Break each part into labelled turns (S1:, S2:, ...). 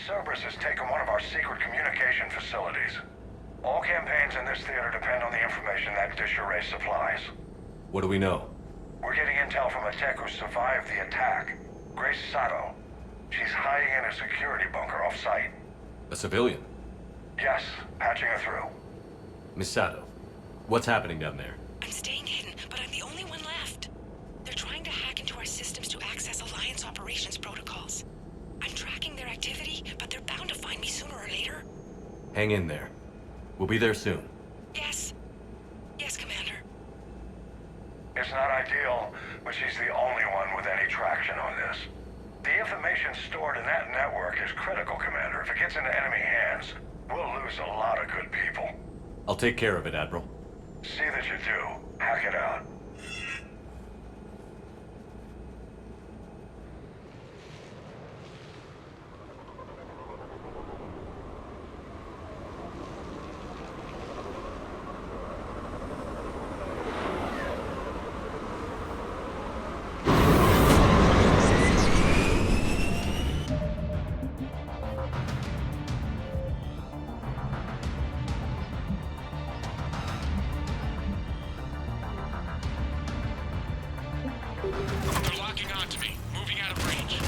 S1: Cerberus has taken one of our secret communication facilities. All campaigns in this theater depend on the information that dish array supplies.
S2: What do we know?
S1: We're getting intel from a tech who survived the attack. Grace Sato. She's hiding in a security bunker off-site.
S2: A civilian?
S1: Yes, patching her through.
S2: Miss Sato, what's happening down there?
S3: I'm staying hidden, but I'm the only one left. They're trying to hack into our systems to access Alliance operations protocols. I'm tracking their activity, but they're bound to find me sooner or later.
S2: Hang in there. We'll be there soon.
S3: Yes. Yes, Commander.
S1: It's not ideal, but she's the only one with any traction on this. The information stored in that network is critical, Commander. If it gets into enemy hands, we'll lose a lot of good people.
S2: I'll take care of it, Admiral.
S1: See that you do. Hack it out.
S4: They're locking onto me, moving out of range.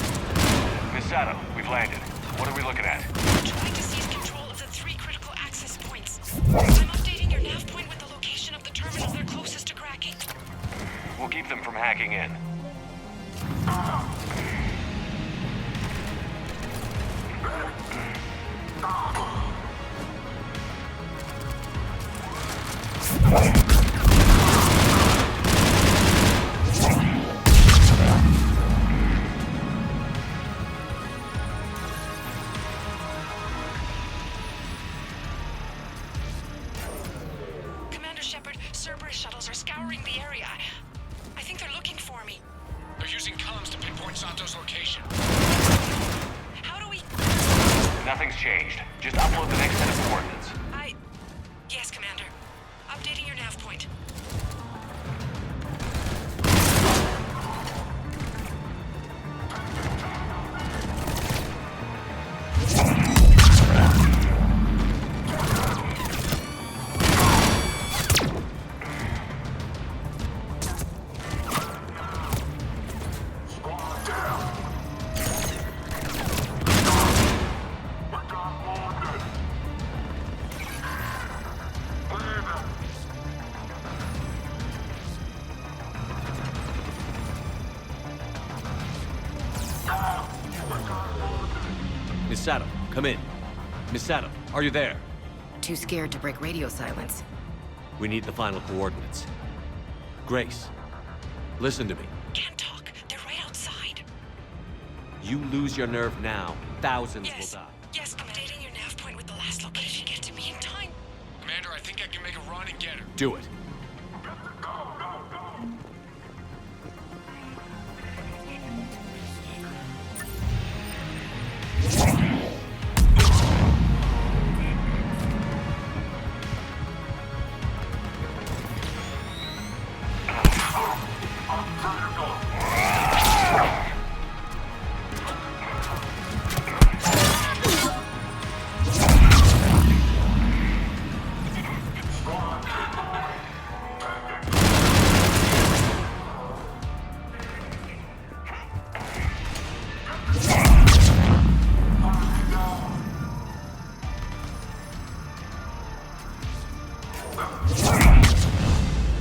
S1: Miss Sato, we've landed. What are we looking at?
S3: I'm trying to seize control of the 3 critical access points. I'm updating your nav point with the location of the terminal they're closest to cracking.
S1: We'll keep them from hacking in.
S3: Cerberus shuttles are scouring the area. I think they're looking for me.
S4: They're using comms to pinpoint Santo's location.
S3: How do we...
S1: Nothing's changed. Just upload the next set of coordinates.
S3: Yes, Commander. Updating your nav point.
S2: Miss Sato, come in. Miss Sato, are you there?
S5: Too scared to break radio silence.
S2: We need the final coordinates. Grace, listen to me.
S3: Can't talk. They're right outside.
S2: You lose your nerve now, thousands
S3: Yes.
S2: will die.
S3: Yes, I'm updating your nav point with the last location. Get to me in time.
S4: Commander, I think I can make a run and get her.
S2: Do it.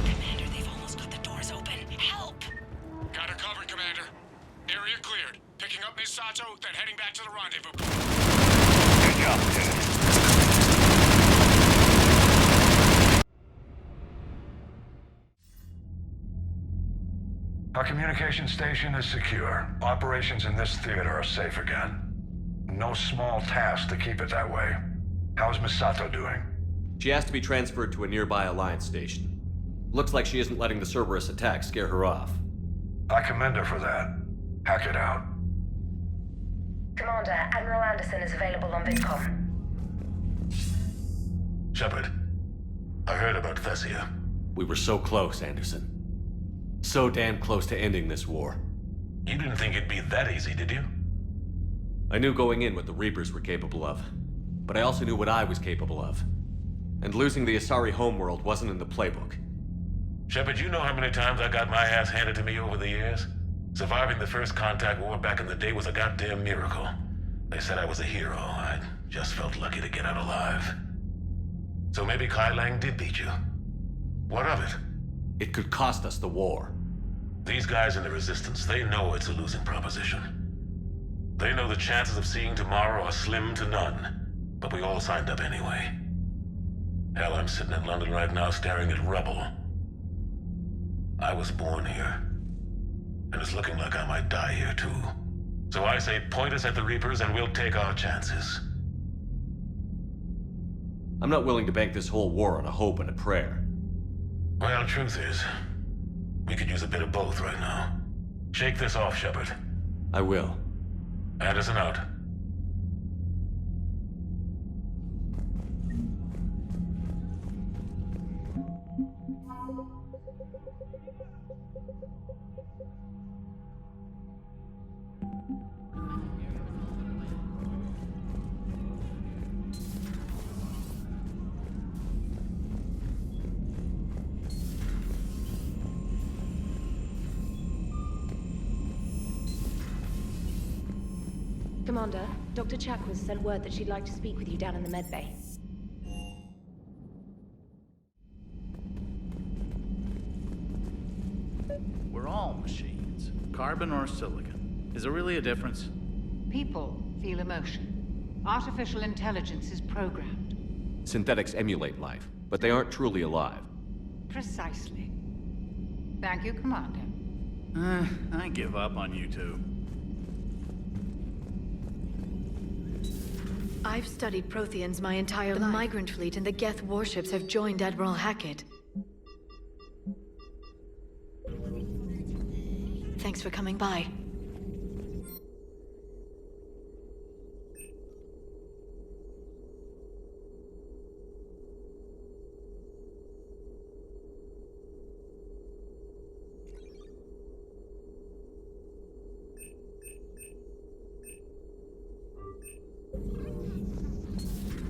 S3: Commander, they've almost got the doors open. Help!
S4: Got her covered, Commander. Area cleared. Picking up Miss Sato, then heading back to the rendezvous.
S1: Good job, Lieutenant. Our communication station is secure. Operations in this theater are safe again. No small task to keep it that way. How's Misato doing?
S2: She has to be transferred to a nearby Alliance station. Looks like she isn't letting the Cerberus attack scare her off.
S1: I commend her for that. Hack it out.
S6: Commander, Admiral Anderson is available on VidCom.
S1: Shepard, I heard about Thessia.
S2: We were so close, Anderson. So damn close to ending this war.
S1: You didn't think it'd be that easy, did you?
S2: I knew going in what the Reapers were capable of, but I also knew what I was capable of. And losing the Asari homeworld wasn't in the playbook.
S7: Shepard, you know how many times I got my ass handed to me over the years? Surviving the first contact war back in the day was a goddamn miracle. They said I was a hero. I just felt lucky to get out alive. So maybe Kai Lang did beat you. What of it?
S2: It could cost us the war.
S7: These guys in the Resistance, they know it's a losing proposition. They know the chances of seeing tomorrow are slim to none. But we all signed up anyway. Hell, I'm sitting in London right now staring at rubble. I was born here. And it's looking like I might die here too. So I say point us at the Reapers and we'll take our chances.
S2: I'm not willing to bank this whole war on a hope and a prayer.
S7: Well, truth is, we could use a bit of both right now. Shake this off, Shepard.
S2: I will.
S7: Anderson out.
S8: Commander, Dr. Chakwas sent word that she'd like to speak with you down in the medbay.
S9: We're all machines, carbon or silicon. Is there really a difference?
S10: People feel emotion. Artificial intelligence is programmed.
S2: Synthetics emulate life, but they aren't truly alive.
S10: Precisely. Thank you, Commander.
S9: I give up on you two.
S11: I've studied Protheans my entire life. The Migrant Fleet and the Geth warships have joined Admiral Hackett. Thanks for coming by.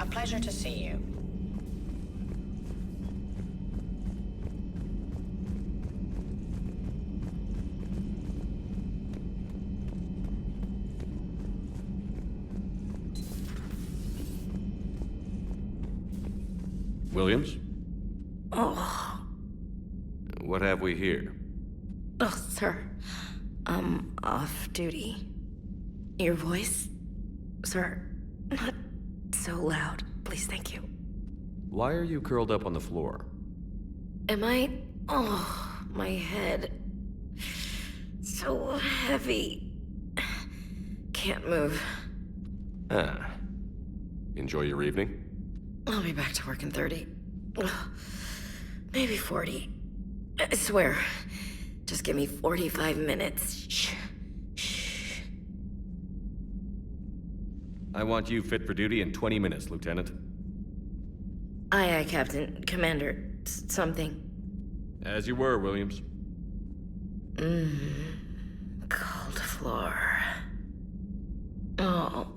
S6: A pleasure to see you.
S2: Williams?
S11: Oh.
S2: What have we here?
S11: Oh, sir. I'm off duty. Your voice? Sir, not so loud. Please, thank you.
S2: Why are you curled up on the floor?
S11: Am I? Oh, my head. So heavy. Can't move.
S2: Ah. Enjoy your evening?
S11: I'll be back to work in 30. Ugh, maybe 40. I swear. Just give me 45 minutes. Shh. Shh.
S2: I want you fit for duty in 20 minutes, Lieutenant.
S11: Aye, Captain. Commander. Something.
S2: As you were, Williams.
S11: Cold floor. Oh.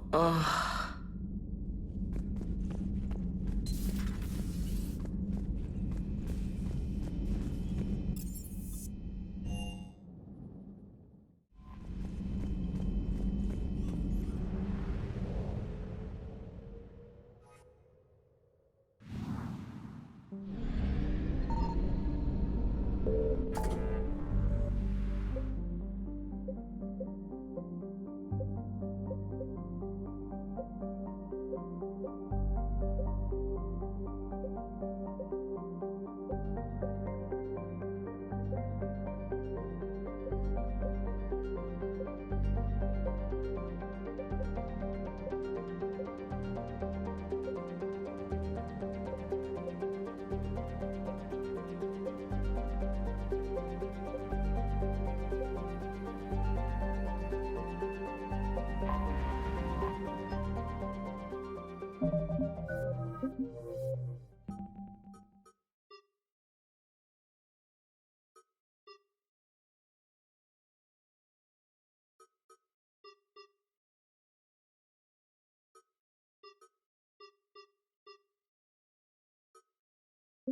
S12: You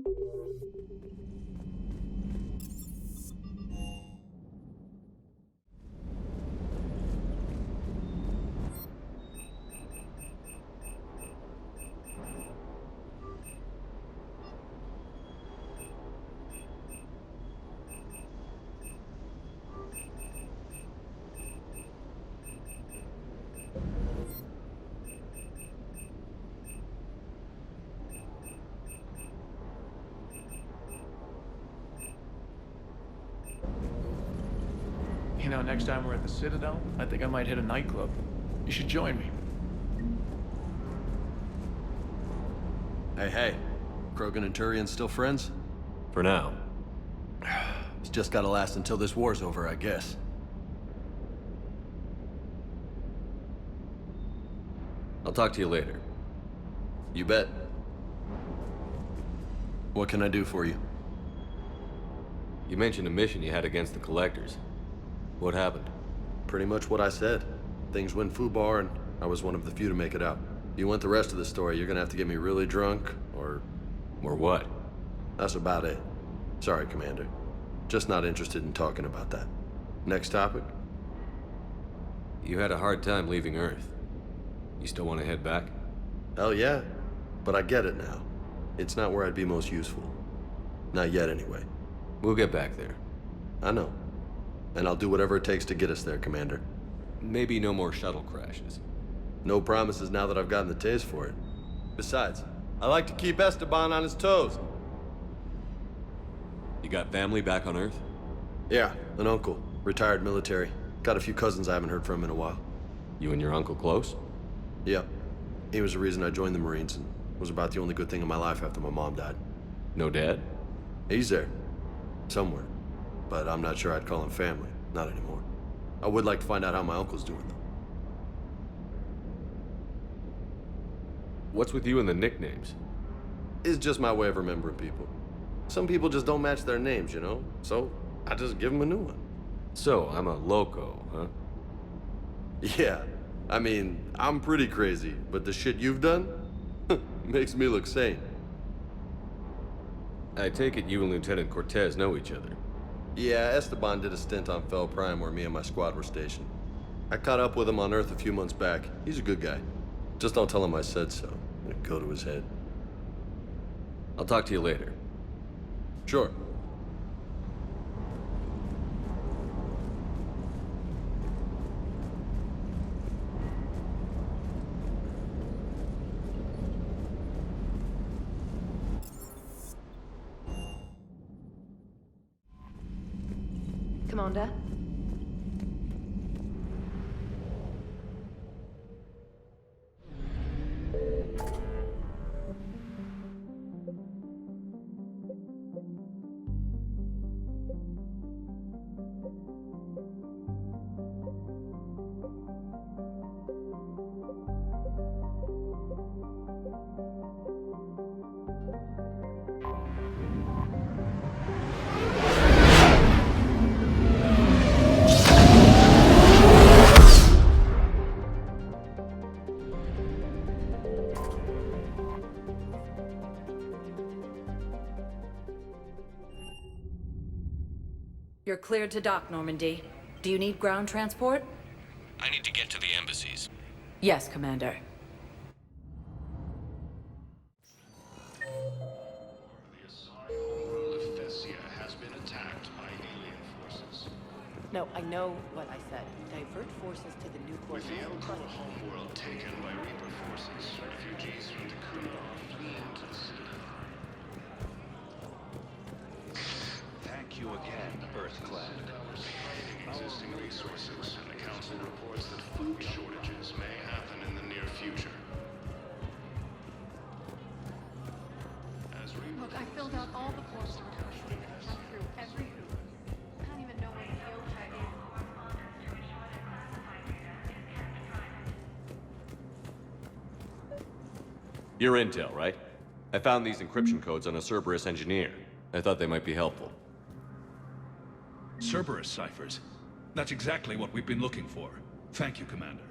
S12: know, next time we're at the Citadel, I think I might hit a nightclub. You should join me.
S13: Hey. Krogan and Turian still friends?
S2: For now.
S13: It's just gotta last until this war's over, I guess.
S2: I'll talk to you later.
S13: You bet. What can I do for you?
S2: You mentioned a mission you had against the Collectors. What happened?
S13: Pretty much what I said. Things went foobar, and I was one of the few to make it out. If you want the rest of the story, you're gonna have to get me really drunk, or...
S2: Or what?
S13: That's about it. Sorry, Commander. Just not interested in talking about that. Next topic?
S2: You had a hard time leaving Earth. You still want to head back?
S13: Hell yeah. But I get it now. It's not where I'd be most useful. Not yet, anyway.
S2: We'll get back there.
S13: I know. And I'll do whatever it takes to get us there, Commander.
S2: Maybe no more shuttle crashes.
S13: No promises now that I've gotten the taste for it. Besides, I like to keep Esteban on his toes.
S2: You got family back on Earth?
S13: Yeah, an uncle. Retired military. Got a few cousins I haven't heard from in a while.
S2: You and your uncle close?
S13: Yep. He was the reason I joined the Marines and was about the only good thing in my life after my mom died.
S2: No dad?
S13: He's there. Somewhere. But I'm not sure I'd call him family. Not anymore. I would like to find out how my uncle's doing, though.
S2: What's with you and the nicknames?
S13: It's just my way of remembering people. Some people just don't match their names, you know? So, I just give them a new one.
S2: So, I'm a loco, huh?
S13: Yeah. I mean, I'm pretty crazy, but the shit you've done makes me look sane.
S2: I take it you and Lieutenant Cortez know each other.
S13: Yeah, Esteban did a stint on Fel Prime where me and my squad were stationed. I caught up with him on Earth a few months back. He's a good guy. Just don't tell him I said so. It'd go to his head.
S2: I'll talk to you later.
S13: Sure.
S8: Commander?
S14: You're cleared to dock, Normandy. Do you need ground transport?
S4: I need to get to the embassies.
S14: Yes, Commander.
S15: No, I know what I said. Divert forces to the new
S16: With the El Kor homeworld taken by Reaper forces, refugees from the Kuna are fleeing to the Citadel. Thank you again, Earthclad. Existing resources, and the Council reports that food shortages may happen in the near future. As
S10: Look, I filled out all the forms requested. Got through every hoop. I don't even know where the OTA is.
S2: Your intel, right? I found these encryption codes on a Cerberus engineer. I thought they might be helpful.
S17: Cerberus ciphers. That's exactly what we've been looking for. Thank you, Commander.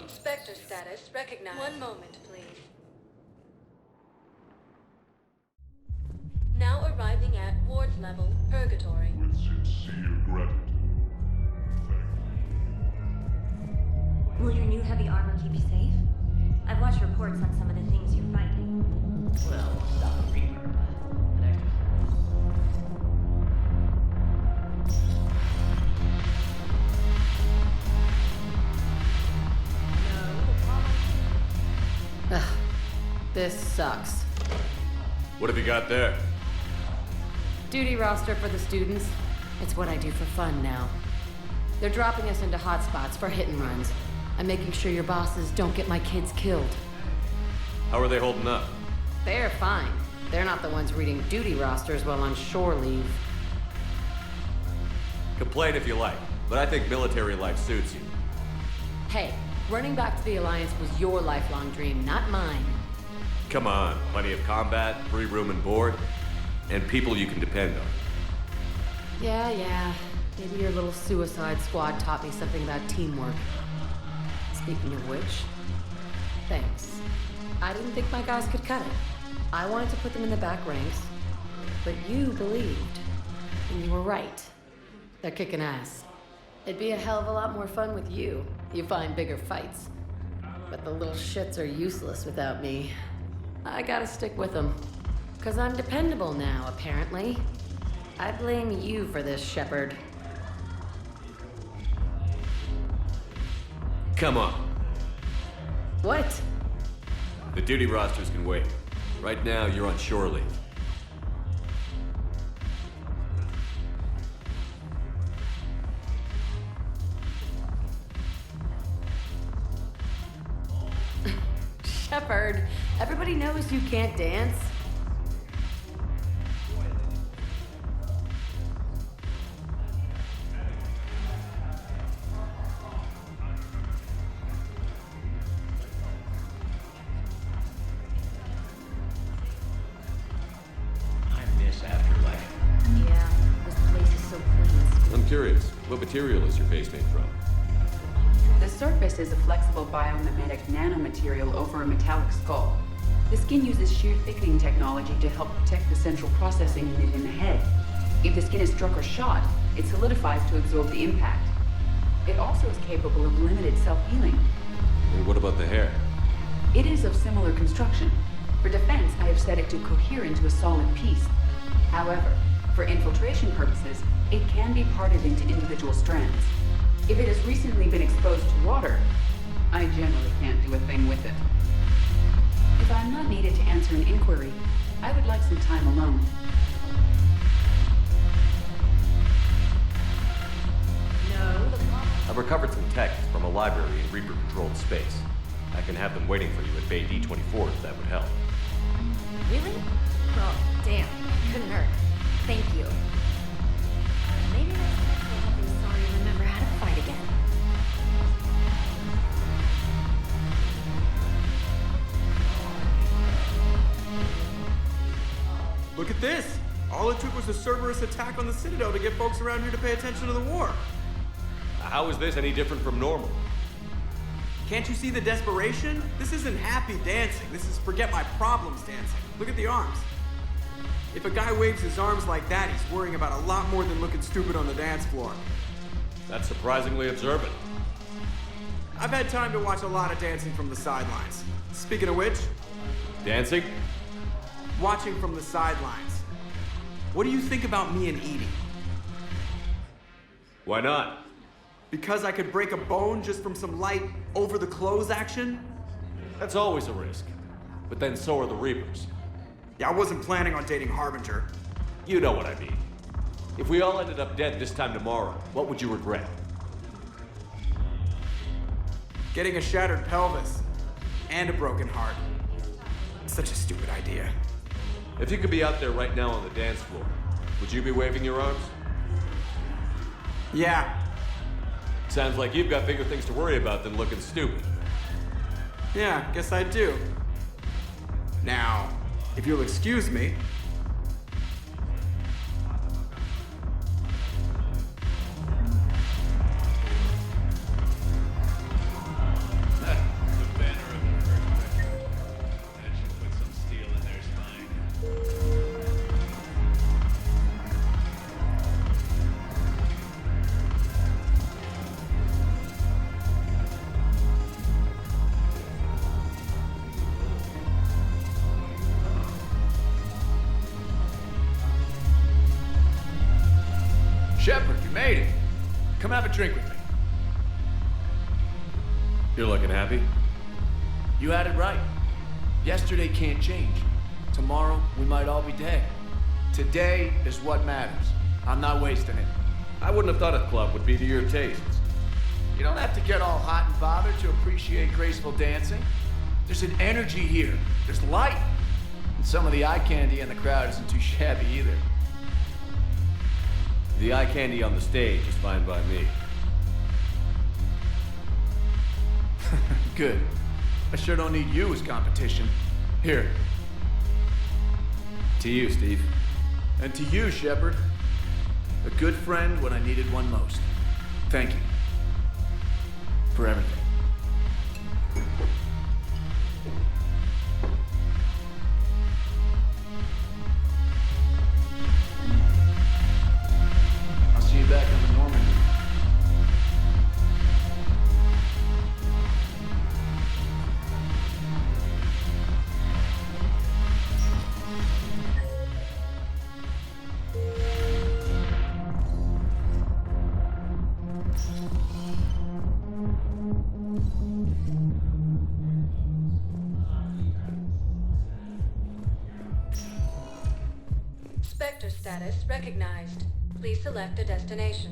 S14: Spectre status recognized. One moment, please. Now arriving at ward level, Purgatory.
S16: With sincere gratitude.
S18: Will your new heavy armor keep you safe? I've watched reports on some of the things you're fighting.
S19: Well, not the Reaper, but an extra.
S15: Ugh, this sucks.
S2: What have you got there?
S15: Duty roster for the students. It's what I do for fun now. They're dropping us into hotspots for hit and runs. I'm making sure your bosses don't get my kids killed.
S2: How are they holding up?
S15: They're fine. They're not the ones reading duty rosters while on shore leave.
S2: Complain if you like, but I think military life suits you.
S15: Hey, running back to the Alliance was your lifelong dream, not mine.
S2: Come on, plenty of combat, free room and board, and people you can depend on.
S15: Yeah. Maybe your little suicide squad taught me something about teamwork. Speaking of which, thanks. I didn't think my guys could cut it. I wanted to put them in the back ranks, but you believed. And you were right. They're kicking ass. It'd be a hell of a lot more fun with you. You find bigger fights. But the little shits are useless without me. I gotta stick with them. 'Cause I'm dependable now, apparently. I blame you for this, Shepard.
S2: Come on.
S15: What?
S2: The duty rosters can wait. Right now, you're on shore leave.
S15: Shepard, everybody knows you can't dance.
S2: I'm curious, what material is your base made from?
S20: The surface is a flexible biomimetic nanomaterial over a metallic skull. The skin uses shear thickening technology to help protect the central processing unit in the head. If the skin is struck or shot, it solidifies to absorb the impact. It also is capable of limited self-healing.
S2: And what about the hair?
S20: It is of similar construction. For defense, I have set it to cohere into a solid piece. However, for infiltration purposes, it can be parted into individual strands. If it has recently been exposed to water, I generally can't do a thing with it. If I'm not needed to answer an inquiry, I would like some time alone.
S2: I've recovered some texts from a library in Reaper-controlled space. I can have them waiting for you at Bay D-24 if that would help.
S18: Really? Oh, damn. Couldn't hurt. Thank you. Maybe next time I'll have you sorry and remember how to fight again.
S21: Look at this! All it took was a Cerberus attack on the Citadel to get folks around here to pay attention to the war.
S2: How is this any different from normal?
S21: Can't you see the desperation? This isn't happy dancing. This is forget my problems dancing. Look at the arms. If a guy waves his arms like that, he's worrying about a lot more than looking stupid on the dance floor.
S2: That's surprisingly observant.
S21: I've had time to watch a lot of dancing from the sidelines. Speaking of which...
S2: Dancing?
S21: Watching from the sidelines. What do you think about me and Edie?
S2: Why not?
S21: Because I could break a bone just from some light over-the-clothes action?
S2: That's always a risk. But then so are the Reapers.
S21: Yeah, I wasn't planning on dating Harbinger.
S2: You know what I mean. If we all ended up dead this time tomorrow, what would you regret?
S21: Getting a shattered pelvis. And a broken heart. Such a stupid idea.
S2: If you could be out there right now on the dance floor, would you be waving your arms?
S21: Yeah.
S2: Sounds like you've got bigger things to worry about than looking stupid.
S21: Yeah, guess I do. Now, if you'll excuse me.
S17: The banner of an earthquake. That should put some steel in their spine.
S12: Shepard, you made it. Come have a drink with me.
S2: You're looking happy?
S12: You had it right. Yesterday can't change. Tomorrow, we might all be dead. Today is what matters. I'm not wasting it.
S2: I wouldn't have thought a club would be to your tastes.
S12: You don't have to get all hot and bothered to appreciate graceful dancing. There's an energy here. There's light. And some of the eye candy in the crowd isn't too shabby either.
S2: The eye candy on the stage is fine by me.
S12: Good. I sure don't need you as competition. Here.
S2: To you, Steve.
S12: And to you, Shepard. A good friend when I needed one most. Thank you. For everything. I'll see you back on the Normandy.
S5: Spectre status recognized. Please select a destination.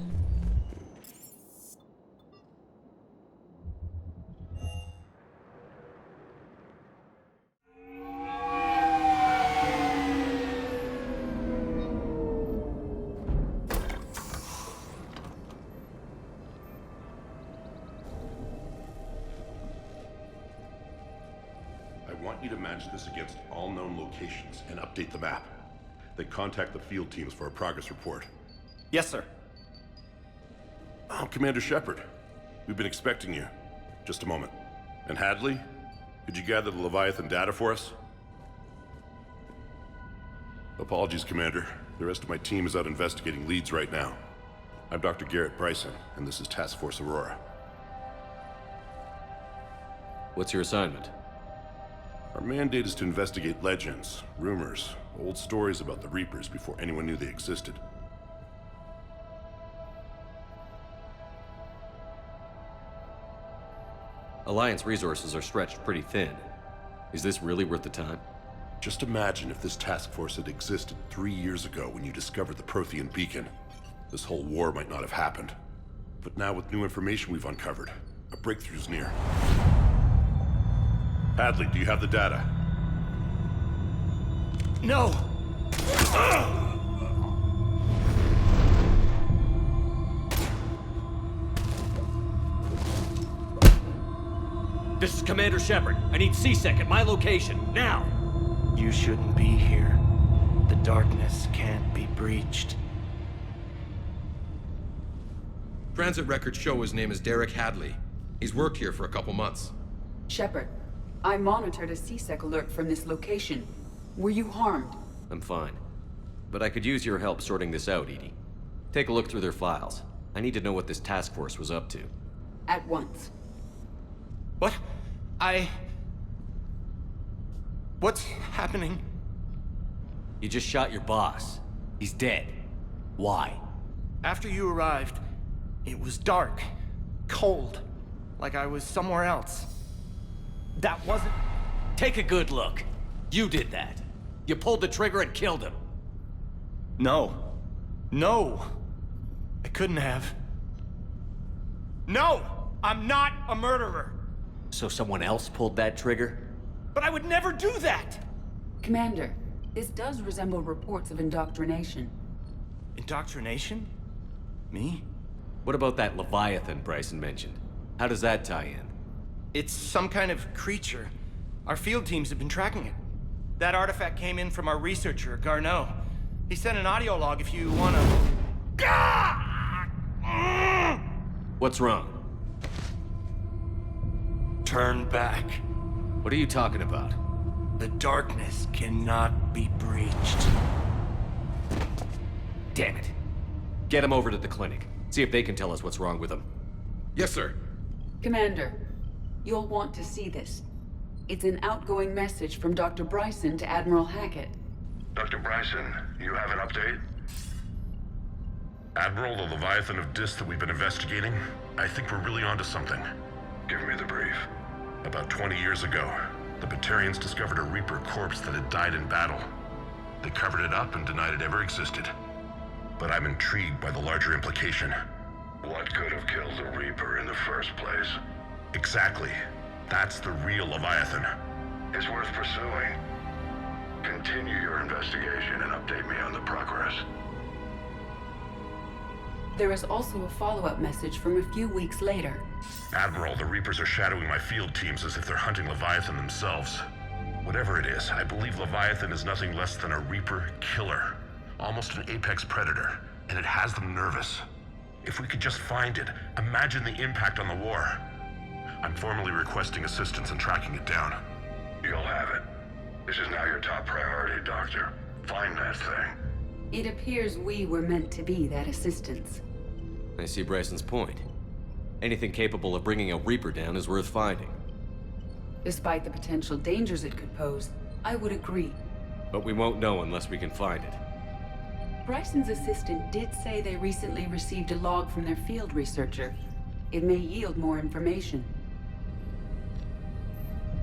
S22: I want you to match this against all known locations and update the map. Then contact the field teams for a progress report.
S21: Yes, sir.
S22: Oh, Commander Shepard. We've been expecting you. Just a moment. And Hadley? Could you gather the Leviathan data for us? Apologies, Commander. The rest of my team is out investigating leads right now. I'm Dr. Garrett Bryson, and this is Task Force Aurora.
S2: What's your assignment?
S22: Our mandate is to investigate legends, rumors, old stories about the Reapers before anyone knew they existed.
S2: Alliance resources are stretched pretty thin. Is this really worth the time?
S22: Just imagine if this task force had existed 3 years ago when you discovered the Prothean beacon. This whole war might not have happened. But now with new information we've uncovered, a breakthrough's near. Hadley, do you have the data?
S12: No!
S2: This is Commander Shepard. I need C-Sec at my location, now!
S23: You shouldn't be here. The darkness can't be breached.
S24: Transit records show his name is Derek Hadley. He's worked here for a couple months.
S20: Shepard, I monitored a C-Sec alert from this location. Were you harmed?
S2: I'm fine. But I could use your help sorting this out, Edie. Take a look through their files. I need to know what this task force was up to.
S20: At once.
S23: What? What's happening?
S2: You just shot your boss. He's dead. Why?
S23: After you arrived, it was dark, cold, like I was somewhere else. That wasn't...
S2: Take a good look. You did that. You pulled the trigger and killed him.
S23: No. No. I couldn't have. No! I'm not a murderer!
S2: So someone else pulled that trigger?
S23: But I would never do that!
S20: Commander, This does resemble reports of indoctrination.
S23: Indoctrination? Me?
S2: What about that Leviathan Bryson mentioned? How does that tie in?
S23: It's some kind of creature. Our field teams have been tracking it. That artifact came in from our researcher, Garneau. He sent an audio log if you wanna...
S2: What's wrong?
S23: Turn back.
S2: What are you talking about?
S23: The darkness cannot be breached.
S2: Damn it. Get him over to the clinic. See if they can tell us what's wrong with him.
S24: Yes, sir.
S20: Commander, you'll want to see this. It's an outgoing message from Dr. Bryson to Admiral Hackett.
S16: Dr. Bryson, you have an update? Admiral, the Leviathan of Dis that we've been investigating, I think we're really onto something. Give me the brief. About 20 years ago, the Batarians discovered a Reaper corpse that had died in battle. They covered it up and denied it ever existed. But I'm intrigued by the larger implication. What could have killed the Reaper in the first place? Exactly. That's the real Leviathan. It's worth pursuing. Continue your investigation and update me on the progress.
S20: There is also a follow-up message from a few weeks later.
S16: Admiral, the Reapers are shadowing my field teams as if they're hunting Leviathan themselves. Whatever it is, I believe Leviathan is nothing less than a Reaper killer. Almost an apex predator, and it has them nervous. If we could just find it, imagine the impact on the war. I'm formally requesting assistance in tracking it down. You'll have it. This is now your top priority, Doctor. Find that thing.
S20: It appears we were meant to be that assistance.
S2: I see Bryson's point. Anything capable of bringing a Reaper down is worth finding.
S20: Despite the potential dangers it could pose, I would agree.
S2: But we won't know unless we can find it.
S20: Bryson's assistant did say they recently received a log from their field researcher. It may yield more information.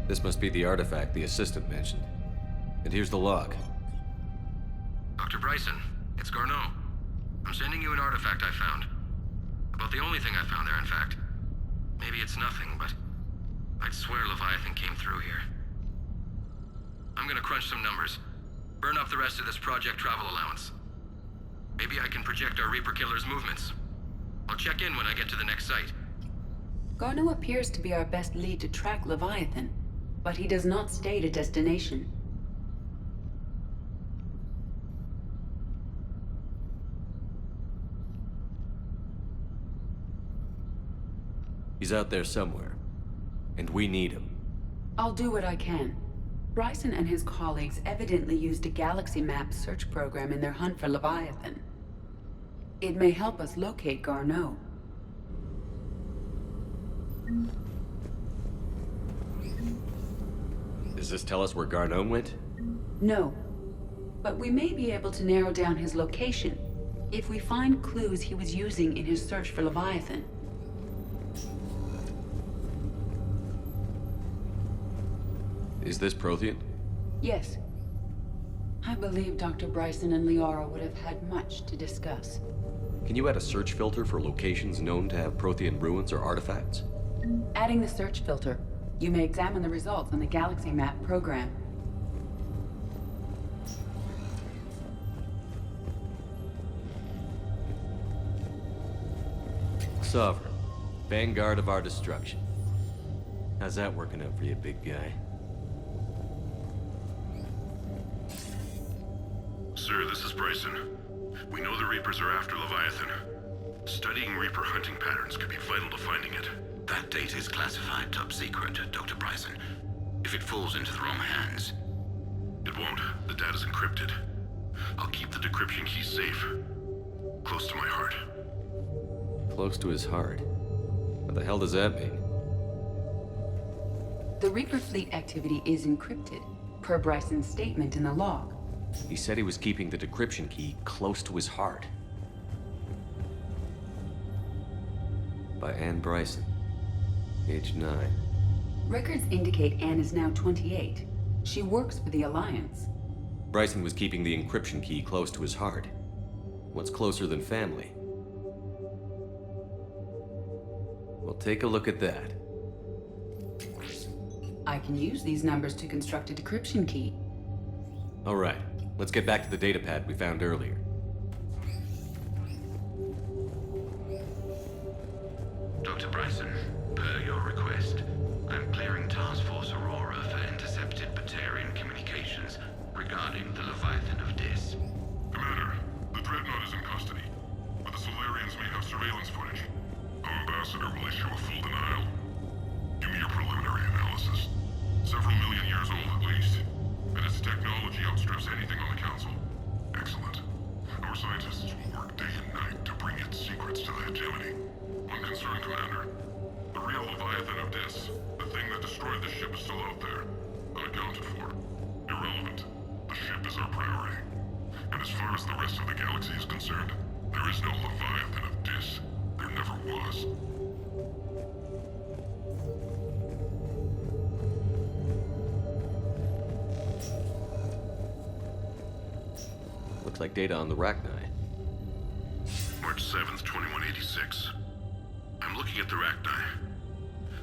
S2: This must be the artifact the assistant mentioned. And here's the log.
S24: Dr. Bryson, it's Garneau. I'm sending you an artifact I found. About the only thing I found there, in fact. Maybe it's nothing, but I'd swear Leviathan came through here. I'm gonna crunch some numbers. Burn up the rest of this project travel allowance. Maybe I can project our Reaper killer's movements. I'll check in when I get to the next site.
S20: Garneau appears to be our best lead to track Leviathan, but he does not state a destination.
S2: He's out there somewhere, and we need him.
S20: I'll do what I can. Bryson and his colleagues evidently used a galaxy map search program in their hunt for Leviathan. It may help us locate Garneau.
S2: Does this tell us where Garneau went?
S20: No, but we may be able to narrow down his location if we find clues he was using in his search for Leviathan.
S2: Is this Prothean?
S20: Yes. I believe Dr. Bryson and Liara would have had much to discuss.
S2: Can you add a search filter for locations known to have Prothean ruins or artifacts?
S20: Adding the search filter, you may examine the results on the Galaxy Map program.
S2: Sovereign, vanguard of our destruction. How's that working out for you, big guy?
S16: Sir, this is Bryson. We know the Reapers are after Leviathan. Studying Reaper hunting patterns could be vital to finding it.
S1: That data is classified top secret, Dr. Bryson. If it falls into the wrong hands...
S16: It won't. The data's encrypted. I'll keep the decryption key safe. Close to my heart.
S2: Close to his heart? What the hell does that mean?
S20: The Reaper fleet activity is encrypted, per Bryson's statement in the log.
S2: He said he was keeping the decryption key close to his heart. By Anne Bryson, age 9.
S20: Records indicate Anne is now 28. She works for the Alliance.
S2: Bryson was keeping the encryption key close to his heart. What's closer than family? Well, take a look at that.
S20: I can use these numbers to construct a decryption key.
S2: All right. Let's get back to the data pad we found earlier.
S1: Dr. Bryson, per your request, I'm clearing Task Force Aurora for intercepted Batarian communications regarding the Leviathan of Dis.
S16: Commander, the Dreadnought is in custody, but the Solarians may have surveillance footage. Our ambassador will issue a full denial. Give me your preliminary analysis. Several million years old at least, and its technology outstrips anything on the Council. Excellent. Our scientists will work day and night to bring its secrets to the hegemony. One concern, Commander. The real Leviathan of Dis, the thing that destroyed the ship, is still out there, unaccounted for. Irrelevant. The ship is our priority. And as far as the rest of the galaxy is concerned, there is no Leviathan of Dis. There never was.
S2: Looks like data on the Rachni.
S16: March 7th, 2186. I'm looking at the Rachni.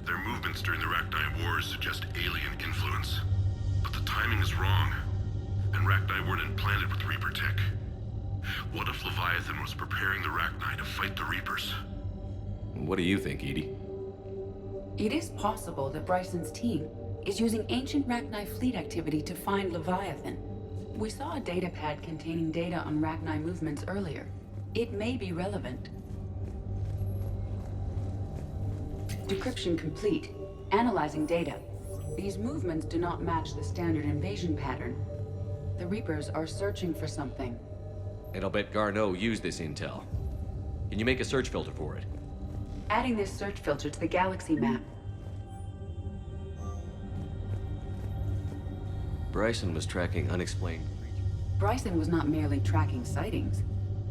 S16: Their movements during the Rachni Wars suggest alien influence. But the timing is wrong. And Rachni weren't implanted with Reaper tech. What if Leviathan was preparing the Rachni to fight the Reapers?
S2: What do you think, Edie?
S20: It is possible that Bryson's team is using ancient Rachni fleet activity to find Leviathan. We saw a data pad containing data on Rachni movements earlier. It may be relevant. Decryption complete. Analyzing data. These movements do not match the standard invasion pattern. The Reapers are searching for something.
S2: And I'll bet Garneau used this intel. Can you make a search filter for it?
S20: Adding this search filter to the galaxy map.
S2: Bryson was tracking unexplained creatures.
S20: Bryson was not merely tracking sightings.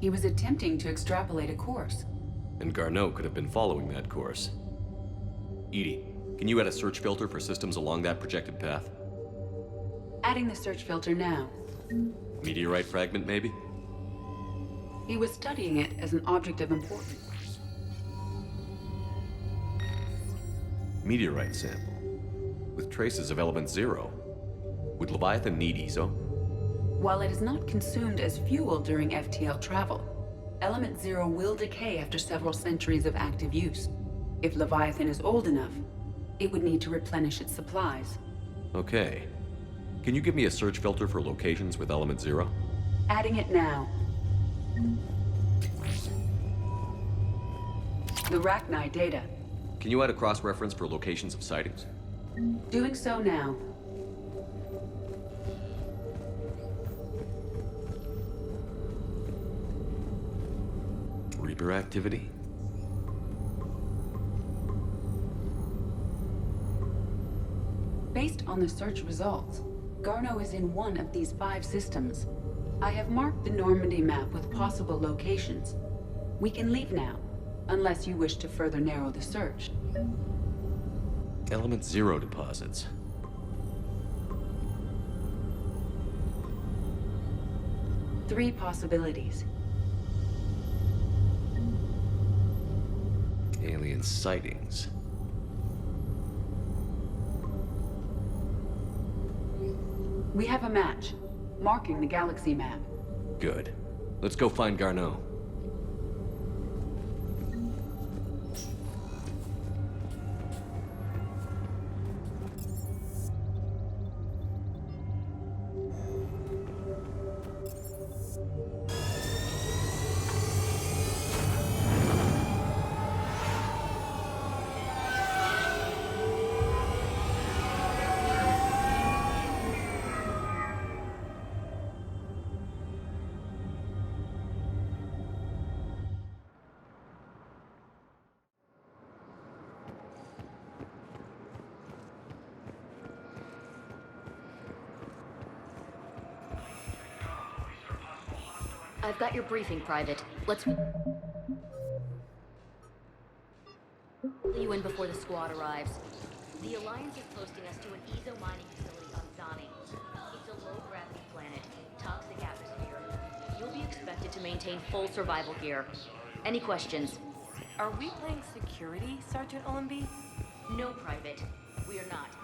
S20: He was attempting to extrapolate a course.
S2: And Garneau could have been following that course. Edie, can you add a search filter for systems along that projected path?
S20: Adding the search filter now.
S2: Meteorite fragment, maybe?
S20: He was studying it as an object of importance.
S2: Meteorite sample. With traces of element 0. Would Leviathan need ESO?
S20: While it is not consumed as fuel during FTL travel, element 0 will decay after several centuries of active use. If Leviathan is old enough, it would need to replenish its supplies.
S2: Okay. Can you give me a search filter for locations with element 0?
S20: Adding it now. The Rachni data.
S2: Can you add a cross-reference for locations of sightings?
S20: Doing so now.
S2: Reaper activity?
S20: Based on the search results, Garneau is in one of these 5 systems. I have marked the Normandy map with possible locations. We can leave now, unless you wish to further narrow the search.
S2: Element 0 deposits.
S20: Three possibilities.
S2: Alien sightings.
S20: We have a match, marking the galaxy map.
S2: Good. Let's go find Garneau.
S18: I've got your briefing, Private. Let's you in before the squad arrives. The Alliance is posting us to an ESO mining facility on Zani. It's a low-gravity planet, toxic atmosphere. You'll be expected to maintain full survival gear. Any questions?
S3: Are we playing security, Sergeant Ullenby?
S18: No, Private. We are not.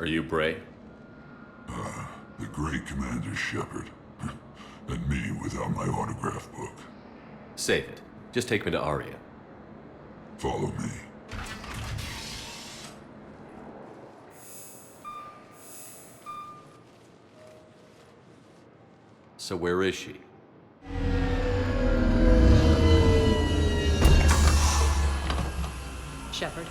S2: Are you Bray?
S6: The great Commander Shepard. And me without my autograph book.
S2: Save it. Just take me to Aria.
S6: Follow me.
S2: So where is she?
S15: Shepard.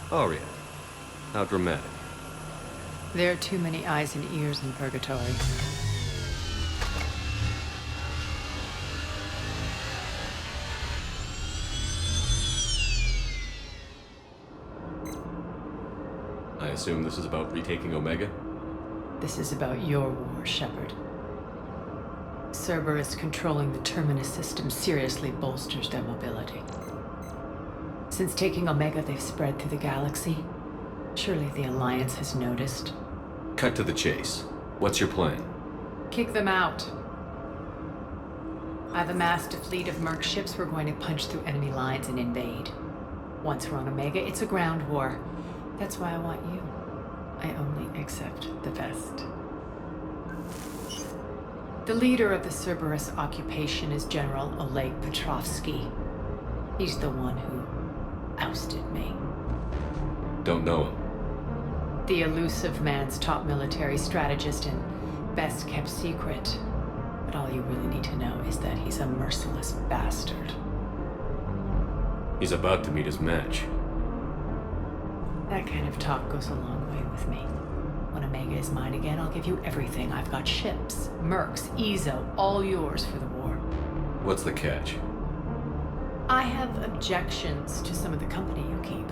S2: Aria. How dramatic.
S15: There are too many eyes and ears in Purgatory.
S2: I assume this is about retaking Omega?
S15: This is about your war, Shepard. Cerberus controlling the Terminus system seriously bolsters their mobility. Since taking Omega, they've spread through the galaxy. Surely the Alliance has noticed.
S2: Cut to the chase. What's your plan?
S15: Kick them out. I've amassed a fleet of merc ships. We're going to punch through enemy lines and invade. Once we're on Omega, it's a ground war. That's why I want you. I only accept the best. The leader of the Cerberus occupation is General Oleg Petrovsky. He's the one who ousted me.
S2: Don't know him.
S15: The elusive man's top military strategist and best kept secret. But all you really need to know is that he's a merciless bastard.
S2: He's about to meet his match.
S15: That kind of talk goes a long way with me. When Omega is mine again, I'll give you everything. I've got ships, mercs, Ezo, all yours for the war.
S2: What's the catch?
S15: I have objections to some of the company you keep.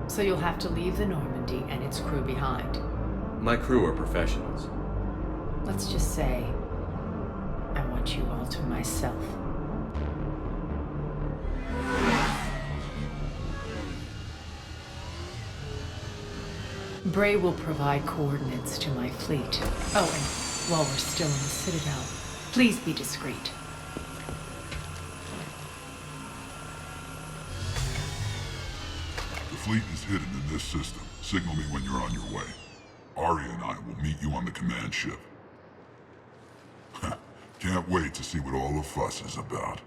S15: So you'll have to leave the Normandy and its crew behind.
S2: My crew are professionals.
S15: Let's just say, I want you all to myself. Bray will provide coordinates to my fleet. Oh, and while we're still in the Citadel, please be discreet.
S6: The fleet is hidden in this system. Signal me when you're on your way. Aria and I will meet you on the command ship. Can't wait to see what all the fuss is about.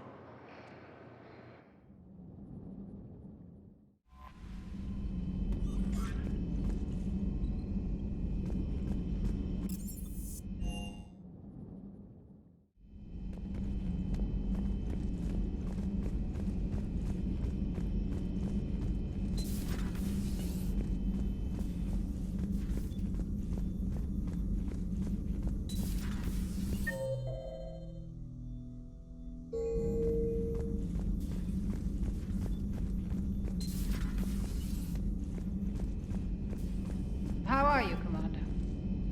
S10: How are you, Commander?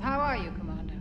S10: How are you, Commander?